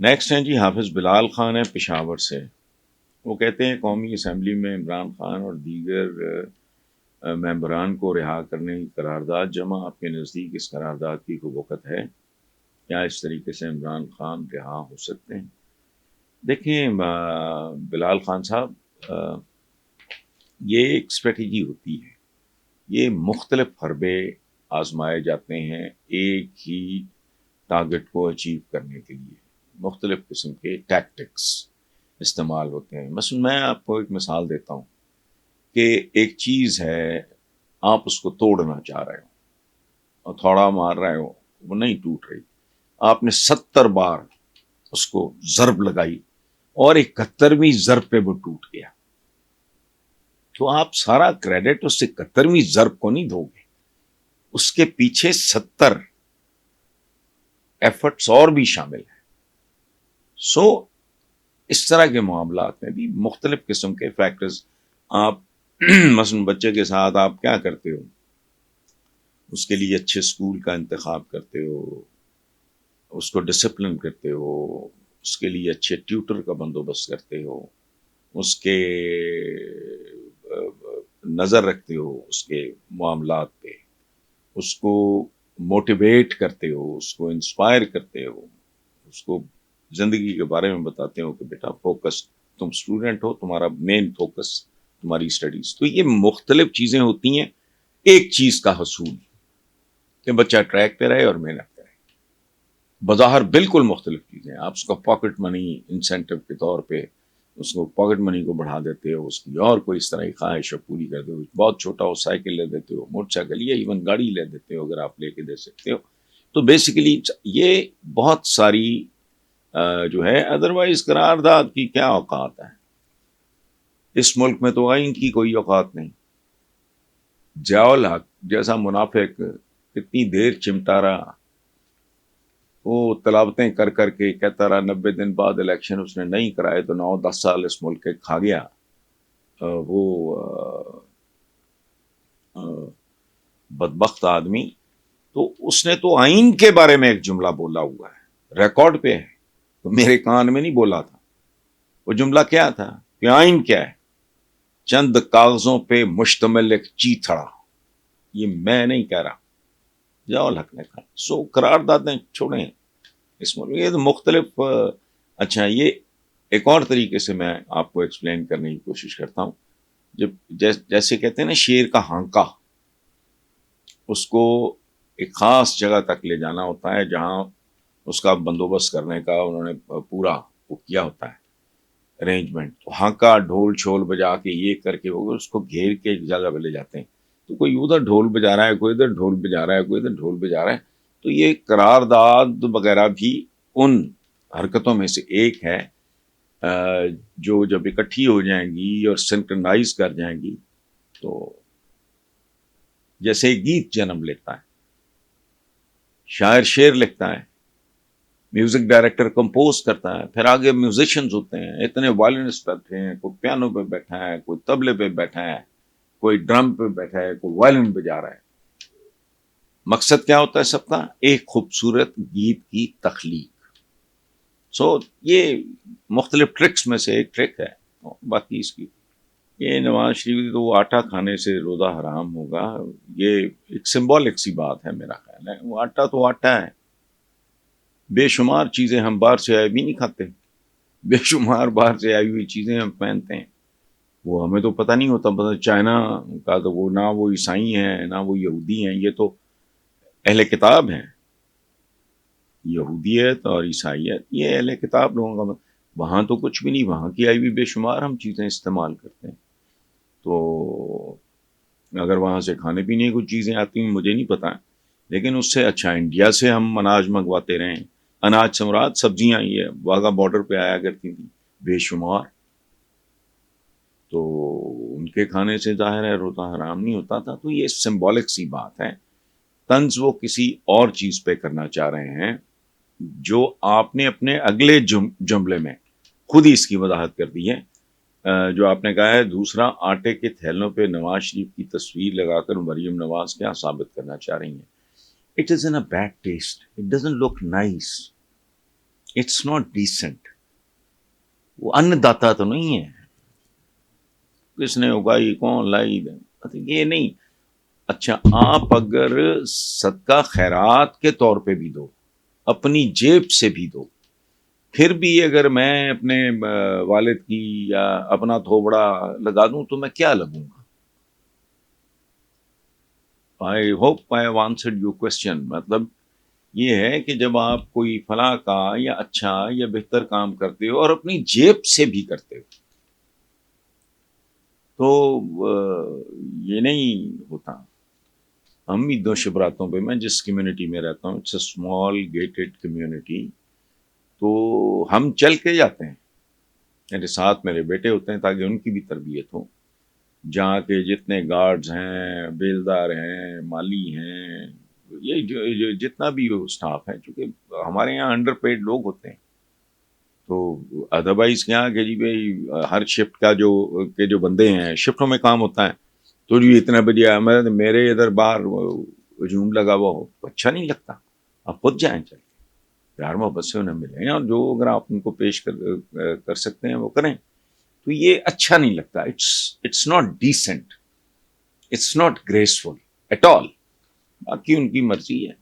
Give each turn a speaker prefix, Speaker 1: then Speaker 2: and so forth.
Speaker 1: Next ہیں جی حافظ بلال خان ہے پشاور سے. وہ کہتے ہیں قومی اسمبلی میں عمران خان اور دیگر ممبران کو رہا کرنے کی قرارداد جمع. آپ کے نزدیک اس قرارداد کی کوئی وقت ہے؟ کیا اس طریقے سے عمران خان رہا ہو سکتے ہیں؟ دیکھیں بلال خان صاحب، یہ ایک اسٹریٹجی ہوتی ہے. یہ مختلف حربے آزمائے جاتے ہیں ایک ہی ٹارگٹ کو اچیو کرنے کے لیے. مختلف قسم کے ٹیکٹکس استعمال ہوتے ہیں. مثلا میں آپ کو ایک مثال دیتا ہوں کہ ایک چیز ہے، آپ اس کو توڑنا چاہ رہے ہو اور تھوڑا مار رہے ہو، وہ نہیں ٹوٹ رہی. آپ نے 70 بار اس کو ضرب لگائی اور 71ویں ضرب پہ وہ ٹوٹ گیا. تو آپ سارا کریڈٹ اس 71ویں ضرب کو نہیں دو گے، اس کے پیچھے 70 ایفرٹس اور بھی شامل ہیں. سو اس طرح کے معاملات میں بھی مختلف قسم کے فیکٹرز. آپ مثلا بچے کے ساتھ آپ کیا کرتے ہو؟ اس کے لیے اچھے اسکول کا انتخاب کرتے ہو، اس کو ڈسپلن کرتے ہو، اس کے لیے اچھے ٹیوٹر کا بندوبست کرتے ہو، اس کے نظر رکھتے ہو اس کے معاملات پہ، اس کو موٹیویٹ کرتے ہو، اس کو انسپائر کرتے ہو، اس کو زندگی کے بارے میں بتاتے ہو کہ بیٹا فوکس، تم اسٹوڈنٹ ہو، تمہارا مین فوکس تمہاری اسٹڈیز. تو یہ مختلف چیزیں ہوتی ہیں ایک چیز کا حصول کہ بچہ ٹریک پہ رہے اور محنت کرے. بظاہر بالکل مختلف چیزیں. آپ اس کا پاکٹ منی انسینٹو کے طور پہ اس کو پاکٹ منی کو بڑھا دیتے ہو، اس کی اور کوئی اس طرح کی خواہش پوری کر دو. بہت چھوٹا ہو سائیکل لے دیتے ہو، موٹر سائیکل یا ایون گاڑی لے دیتے ہو اگر آپ لے کے دے سکتے ہو. تو بیسیکلی یہ بہت ساری جو ہے ادروائز قرارداد کی کیا اوقات ہے. اس ملک میں تو آئین کی کوئی اوقات نہیں. ضیاء الحق جیسا منافق اتنی دیر چمٹا رہا، وہ تلاوتیں کر کر کے کہتا رہا 90 دن بعد الیکشن اس نے نہیں کرائے تو 9-10 سال اس ملک کے کھا گیا. وہ بدبخت آدمی. تو اس نے تو آئین کے بارے میں ایک جملہ بولا ہوا ہے، ریکارڈ پہ ہے، تو میرے کان میں نہیں بولا تھا. وہ جملہ کیا تھا کہ آئین کیا ہے؟ چند کاغذوں پہ مشتمل ایک چیتھڑا. یہ میں نہیں کہہ رہا، ضیاء الحق نے کہا. سو قراردادیں چھوڑیں اس ملک. یہ تو مختلف اچھا، یہ ایک اور طریقے سے میں آپ کو ایکسپلین کرنے کی کوشش کرتا ہوں. جیسے کہتے ہیں نا شیر کا ہانکا، اس کو ایک خاص جگہ تک لے جانا ہوتا ہے جہاں اس کا بندوبست کرنے کا انہوں نے پورا وہ کیا ہوتا ہے ارینجمنٹ. تو ہانکا ڈھول چھول بجا کے یہ کر کے وہ اس کو گھیر کے ایک جگہ پہ لے جاتے ہیں. تو کوئی ادھر ڈھول بجا رہا ہے، کوئی ادھر ڈھول بجا رہا ہے، کوئی ادھر ڈھول بجا رہا ہے. تو یہ قرارداد وغیرہ بھی ان حرکتوں میں سے ایک ہے جو جب اکٹھی ہو جائیں گی اور سنکرنائز کر جائیں گی تو جیسے گیت جنم لیتا ہے، شاعر شعر لکھتا ہے، میوزک ڈائریکٹر کمپوز کرتا ہے، پھر آگے میوزیشنز ہوتے ہیں، اتنے وائلنسٹ بیٹھے ہیں، کوئی پیانو پہ بیٹھا ہے، کوئی طبلے پہ بیٹھا ہے، کوئی ڈرم پہ بیٹھا ہے، کوئی وائلن بجا رہا ہے. مقصد کیا ہوتا ہے سب کا؟ ایک خوبصورت گیت کی تخلیق. سو یہ مختلف ٹرکس میں سے ایک ٹرک ہے. باقی اس کی یہ نواز شریف تو وہ آٹا کھانے سے روزہ حرام ہوگا، یہ ایک سمبولک سی بات ہے میرا خیال ہے. وہ آٹا تو آٹا ہے. بے شمار چیزیں ہم باہر سے آئے بھی نہیں کھاتے، بے شمار باہر سے آئی ہوئی چیزیں ہم پہنتے ہیں، وہ ہمیں تو پتہ نہیں ہوتا. پتہ چائنا کا تو وہ نہ وہ عیسائی ہیں نہ وہ یہودی ہیں، یہ تو اہل کتاب ہیں. یہودیت اور عیسائیت یہ اہل کتاب لوگوں کا. وہاں تو کچھ بھی نہیں، وہاں کی آئی بھی بے شمار ہم چیزیں استعمال کرتے ہیں. تو اگر وہاں سے کھانے پینے کی کچھ چیزیں آتی ہیں مجھے نہیں پتا، لیکن اس سے اچھا انڈیا سے ہم اناج منگواتے رہے. اناج سے مراد سبزیاں یہ واگا بارڈر پہ آیا کرتی تھیں بے شمار، تو ان کے کھانے سے ظاہر ہے روزہ حرام نہیں ہوتا تھا. تو یہ سمبولک سی بات ہے. طنز وہ کسی اور چیز پہ کرنا چاہ رہے ہیں جو آپ نے اپنے اگلے جملے میں خود ہی اس کی وضاحت کر دی ہے. جو آپ نے کہا ہے دوسرا، آٹے کے تھیلوں پہ نواز شریف کی تصویر لگا کر مریم نواز کیا ثابت کرنا چاہ رہی ہیں؟ It is in a bad taste, it doesn't look nice. It's not decent. وہ ان داتا تو نہیں ہے, کس نے اگائی, کون لائی, یہ نہیں. اچھا آپ اگر صدقہ خیرات کے طور پہ بھی دو, اپنی جیب سے بھی دو, پھر بھی اگر میں اپنے والد کی یا اپنا تھوبڑا لگا دوں تو میں کیا لگوں گا؟ I hope I have answered your question. مطلب یہ ہے کہ جب آپ کوئی فلاں کا یا اچھا یا بہتر کام کرتے ہو اور اپنی جیب سے بھی کرتے ہو تو یہ نہیں ہوتا. ہم بھی دو شبراتوں پہ, میں جس کمیونٹی میں رہتا ہوں it's a small gated community, تو ہم چل کے جاتے ہیں, میرے ساتھ میرے بیٹے ہوتے ہیں تاکہ ان کی بھی تربیت ہو. جہاں کے جتنے گارڈز ہیں, بیلدار ہیں, مالی ہیں, یہ جتنا بھی اسٹاف ہے, چونکہ ہمارے یہاں انڈر پیڈ لوگ ہوتے ہیں, تو ادروائز کیا کہ جی بھائی ہر شفٹ کا جو بندے ہیں شفٹوں میں کام ہوتا ہے, تو جو اتنا بجے میرے ادھر باہر ہجوم لگا ہوا ہو تو اچھا نہیں لگتا. آپ خود جائیں چل کے پیار محبت سے انہیں ملیں, اور جو اگر آپ ان کو پیش کر سکتے ہیں وہ کریں. تو یہ اچھا نہیں لگتا. It's not decent, it's not graceful at all. باقی ان کی مرضی ہے.